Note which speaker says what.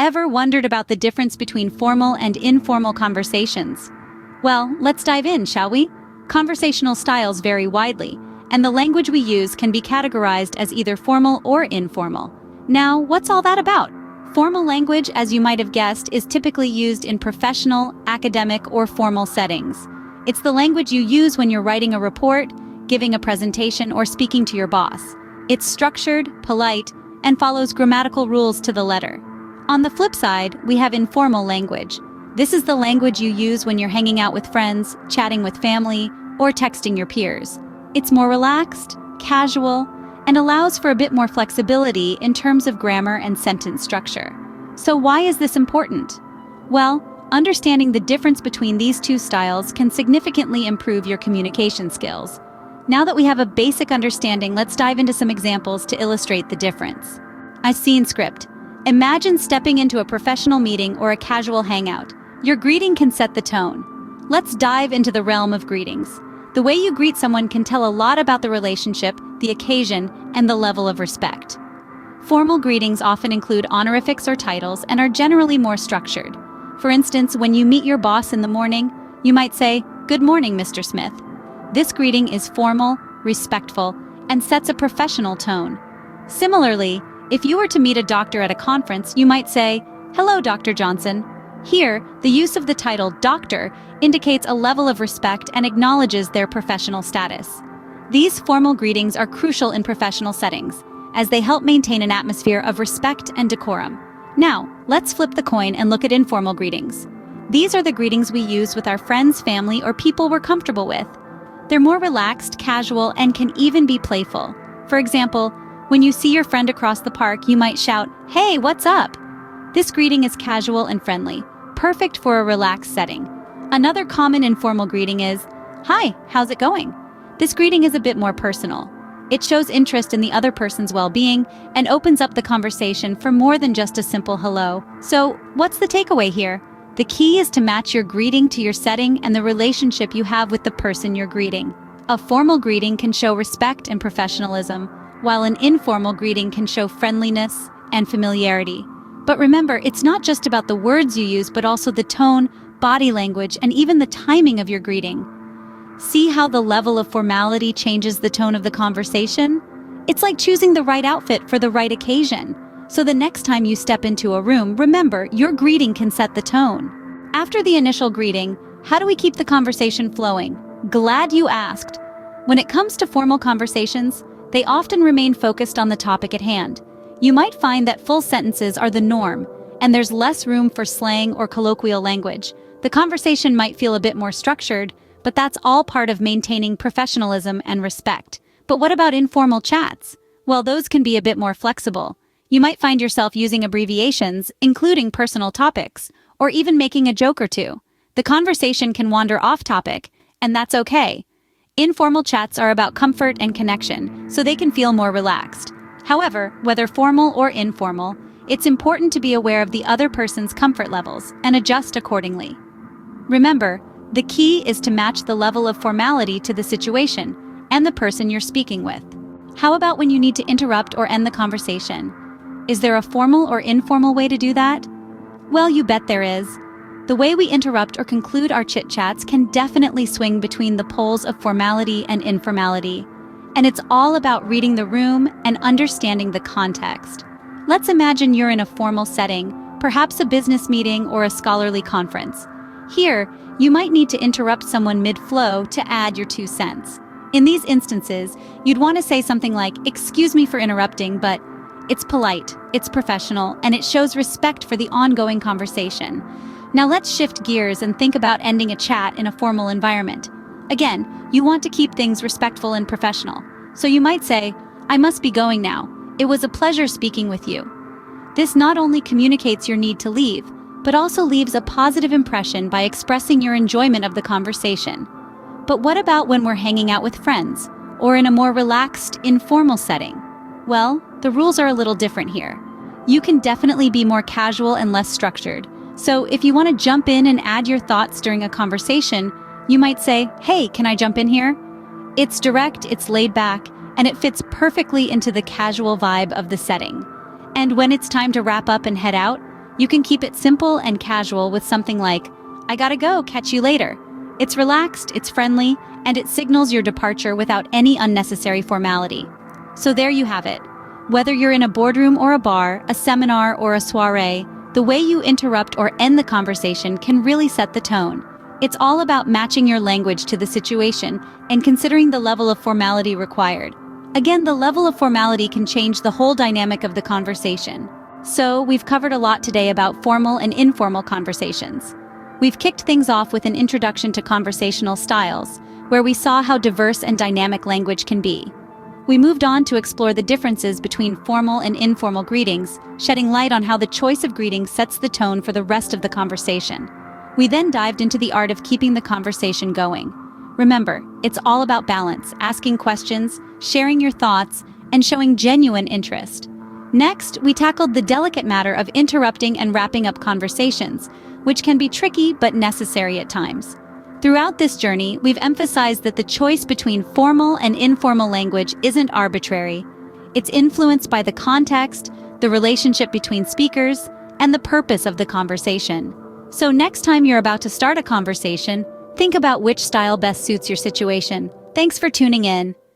Speaker 1: Ever wondered about the difference between formal and informal conversations? Well, let's dive in, shall we? Conversational styles vary widely, and the language we use can be categorized as either formal or informal. Now, what's all that about? Formal language, as you might have guessed, is typically used in professional, academic, or formal settings. It's the language you use when you're writing a report, giving a presentation, or speaking to your boss. It's structured, polite, and follows grammatical rules to the letter. On the flip side, we have informal language. This is the language you use when you're hanging out with friends, chatting with family, or texting your peers. It's more relaxed, casual, and allows for a bit more flexibility in terms of grammar and sentence structure. So why is this important? Well, understanding the difference between these two styles can significantly improve your communication skills. Now that we have a basic understanding, let's dive into some examples to illustrate the difference. A scene script. Imagine stepping into a professional meeting or a casual hangout. Your greeting can set the tone. Let's dive into the realm of greetings. The way you greet someone can tell a lot about the relationship, the occasion, and the level of respect. Formal greetings often include honorifics or titles and are generally more structured. For instance, when you meet your boss in the morning, you might say, "Good morning, Mr. Smith." This greeting is formal, respectful, and sets a professional tone. Similarly, if you were to meet a doctor at a conference, you might say, "Hello, Dr. Johnson." Here, the use of the title doctor indicates a level of respect and acknowledges their professional status. These formal greetings are crucial in professional settings, as they help maintain an atmosphere of respect and decorum. Now, let's flip the coin and look at informal greetings. These are the greetings we use with our friends, family, or people we're comfortable with. They're more relaxed, casual, and can even be playful. For example, when you see your friend across the park, you might shout, "Hey, what's up?" This greeting is casual and friendly, perfect for a relaxed setting. Another common informal greeting is, "Hi, how's it going?" This greeting is a bit more personal. It shows interest in the other person's well-being and opens up the conversation for more than just a simple hello. So, what's the takeaway here? The key is to match your greeting to your setting and the relationship you have with the person you're greeting. A formal greeting can show respect and professionalism, while an informal greeting can show friendliness and familiarity. But remember, it's not just about the words you use, but also the tone, body language, and even the timing of your greeting. See how the level of formality changes the tone of the conversation? It's like choosing the right outfit for the right occasion. So the next time you step into a room, remember, your greeting can set the tone. After the initial greeting, how do we keep the conversation flowing? Glad you asked. When it comes to formal conversations, they often remain focused on the topic at hand. You might find that full sentences are the norm, and there's less room for slang or colloquial language. The conversation might feel a bit more structured, but that's all part of maintaining professionalism and respect. But what about informal chats? Well, those can be a bit more flexible. You might find yourself using abbreviations, including personal topics, or even making a joke or two. The conversation can wander off topic, and that's okay. Informal chats are about comfort and connection, so they can feel more relaxed. However, whether formal or informal, it's important to be aware of the other person's comfort levels and adjust accordingly. Remember, the key is to match the level of formality to the situation and the person you're speaking with. How about when you need to interrupt or end the conversation? Is there a formal or informal way to do that? Well, you bet there is. The way we interrupt or conclude our chit-chats can definitely swing between the poles of formality and informality. And it's all about reading the room and understanding the context. Let's imagine you're in a formal setting, perhaps a business meeting or a scholarly conference. Here, you might need to interrupt someone mid-flow to add your 2 cents. In these instances, you'd want to say something like, "Excuse me for interrupting, but..." It's polite, it's professional, and it shows respect for the ongoing conversation. Now let's shift gears and think about ending a chat in a formal environment. Again, you want to keep things respectful and professional. So you might say, "I must be going now. It was a pleasure speaking with you." This not only communicates your need to leave, but also leaves a positive impression by expressing your enjoyment of the conversation. But what about when we're hanging out with friends, or in a more relaxed, informal setting? Well, the rules are a little different here. You can definitely be more casual and less structured. So if you want to jump in and add your thoughts during a conversation, you might say, "Hey, can I jump in here?" It's direct, it's laid back, and it fits perfectly into the casual vibe of the setting. And when it's time to wrap up and head out, You can keep it simple and casual with something like, "I gotta go, catch you later." It's relaxed, it's friendly, and it signals your departure without any unnecessary formality. So there you have it. Whether you're in a boardroom or a bar, a seminar or a soiree, the way you interrupt or end the conversation can really set the tone. It's all about matching your language to the situation and considering the level of formality required. Again, the level of formality can change the whole dynamic of the conversation. So, we've covered a lot today about formal and informal conversations. We've kicked things off with an introduction to conversational styles, where we saw how diverse and dynamic language can be. We moved on to explore the differences between formal and informal greetings, shedding light on how the choice of greetings sets the tone for the rest of the conversation. We then dived into the art of keeping the conversation going. Remember, it's all about balance, asking questions, sharing your thoughts, and showing genuine interest. Next, we tackled the delicate matter of interrupting and wrapping up conversations, which can be tricky but necessary at times. Throughout this journey, we've emphasized that the choice between formal and informal language isn't arbitrary. It's influenced by the context, the relationship between speakers, and the purpose of the conversation. So next time you're about to start a conversation, think about which style best suits your situation. Thanks for tuning in.